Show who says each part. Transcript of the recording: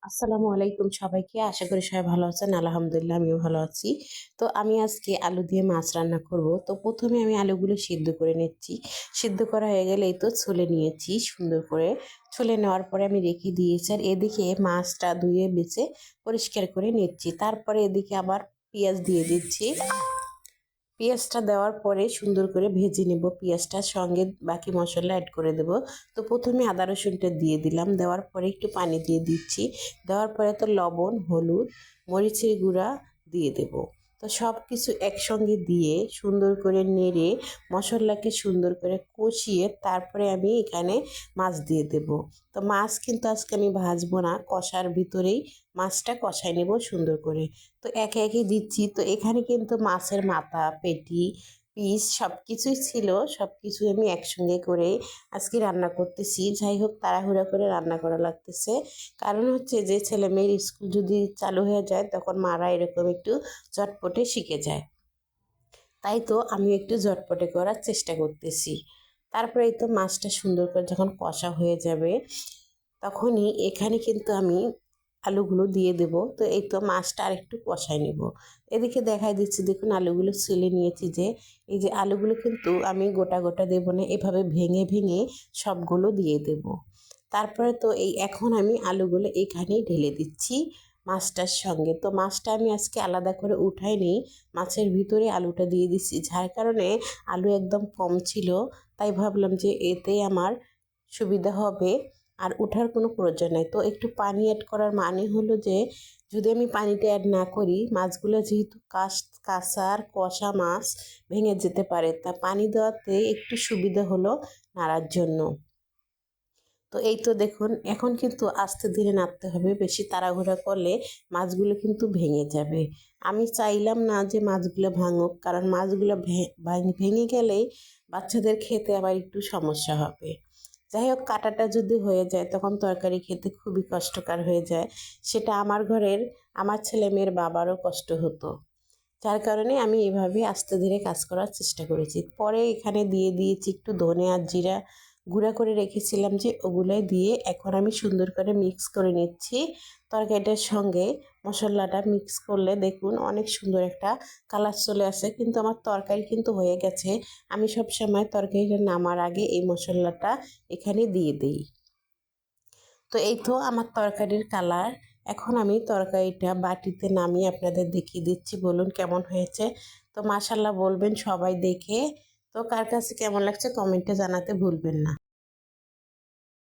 Speaker 1: আসসালামু আলাইকুম সবাইকে। আশা করি সবাই ভালো আছেন। আলহামদুলিল্লাহ আমিও ভালো আছি। তো আমি আজকে আলু দিয়ে মাছ রান্না করব। তো প্রথমে আমি আলুগুলো সিদ্ধ করে নিচ্ছি। সিদ্ধ করা হয়ে গেলে এই তো ছুলে নিয়েছি সুন্দর করে। ছুলে নেওয়ার পরে আমি রেখে দিয়েছি। আর এদিকে মাছটা ধুয়ে বেছে পরিষ্কার করে নিচ্ছি। তারপরে এদিকে আবার পেঁয়াজ দিয়ে দিচ্ছি। পেঁয়াজটা দেওয়ার পরে সুন্দর করে ভেজে নেব। পেঁয়াজটার সঙ্গে বাকি মশলা অ্যাড করে দেব। তো প্রথমে আদা রসুনটা দিয়ে দিলাম, দেওয়ার পরে একটু পানি দিয়ে দিচ্ছি। দেওয়ার পরে তো লবণ, হলুদ, মরিচের গুঁড়া দিয়ে দেব। তো সব কিছু একসঙ্গে দিয়ে সুন্দর করে নেড়ে মশলাকে সুন্দর করে কষিয়ে তারপরে আমি এখানে মাছ দিয়ে দেব। তো মাছ কিন্তু আজকে আমি ভাজবো না, কষার ভিতরেই মাছটা কষাই নেব সুন্দর করে। তো একে একে দিচ্ছি। তো এখানে কিন্তু মাছের মাথা, পেটি, পিস সব কিছুই ছিল। সব কিছু আমি একসঙ্গে করে আজকে রান্না করতেছি। যাই হোক, তাড়াহুড়া করে রান্না করা লাগতেছে। কারণ হচ্ছে যে ছেলে মেয়ের স্কুল যদি চালু হয়ে যায় তখন মারা এরকম একটু চটপটে শিখে যায়। তাই তো আমি একটু চটপটে করার চেষ্টা করতেছি। তারপরে এই তো মাছটা সুন্দর করে যখন কষা হয়ে যাবে তখনই এখানে কিন্তু আমি আলুগুলো দিয়ে দেব। তো এই তো মাছটা আরেকটু কষাই নেব। এদিকে দেখাই দিচ্ছি, দেখুন আলুগুলো ছিলে নিয়েছি। যে এই যে আলুগুলো কিন্তু আমি গোটা গোটা দেবো না, এভাবে ভেঙে ভেঙে সবগুলো দিয়ে দেব। তারপরে তো এখন আমি আলুগুলো এখানেই ঢেলে দিচ্ছি মাছটার সঙ্গে। তো মাছটা আমি আজকে আলাদা করে উঠাই নিই, মাছের ভিতরে আলুটা দিয়ে দিচ্ছি। যার কারণে আলু একদম কম ছিল, তাই ভাবলাম যে এতে আমার সুবিধা হবে আর ওঠার কোনো প্রয়োজন নাই। তো একটু পানি অ্যাড করার মানে হলো যে যদি আমি পানিটা অ্যাড না করি, মাছগুলো যেহেতু কাঁচা আর কষা মাছ ভেঙে যেতে পারে, তা পানি দেওয়াতে একটু সুবিধা হলো নাড়ার জন্য। তো এই তো দেখুন, এখন কিন্তু আস্তে ধীরে নাড়তে হবে, বেশি তাড়াহুড়া করলে মাছগুলো কিন্তু ভেঙে যাবে। আমি চাইলাম না যে মাছগুলো ভাঙুক, কারণ মাছগুলো ভেঙে গেলেই বাচ্চাদের খেতে আবার একটু সমস্যা হবে। যাই হোক, কাটাটা যদি হয়ে যায় তখন তরকারি খেতে খুবই কষ্টকর হয়ে যায়। সেটা আমার ঘরের আমার ছেলে মেয়ের বাবারও কষ্ট হতো। যার কারণে আমি এভাবে আস্তে ধীরে কাজ করার চেষ্টা করেছি। পরে এখানে দিয়ে দিয়েছি একটু ধনে আর জিরা গুঁড়া করে রেখেছিলাম, যে ওগুলোই দিয়ে এখন আমি সুন্দর করে মিক্স করে নিচ্ছি। তরকারিটার সঙ্গে মশলাটা মিক্স করলে দেখুন অনেক সুন্দর একটা কালার চলে আসে। কিন্তু আমার তরকারি কিন্তু হয়ে গেছে। আমি সব সময় তরকারিটা নামার আগে এই মশলাটা এখানে দিয়ে দিই। তো এই তো আমার তরকারির কালার। এখন আমি তরকারিটা বাটিতে নামিয়ে আপনাদের দেখিয়ে দিচ্ছি, বলুন কেমন হয়েছে। তো মাশাল্লাহ বলবেন সবাই দেখে। তো কার কাছে কেমন লাগছে কমেন্টে জানাতে ভুলবেন না।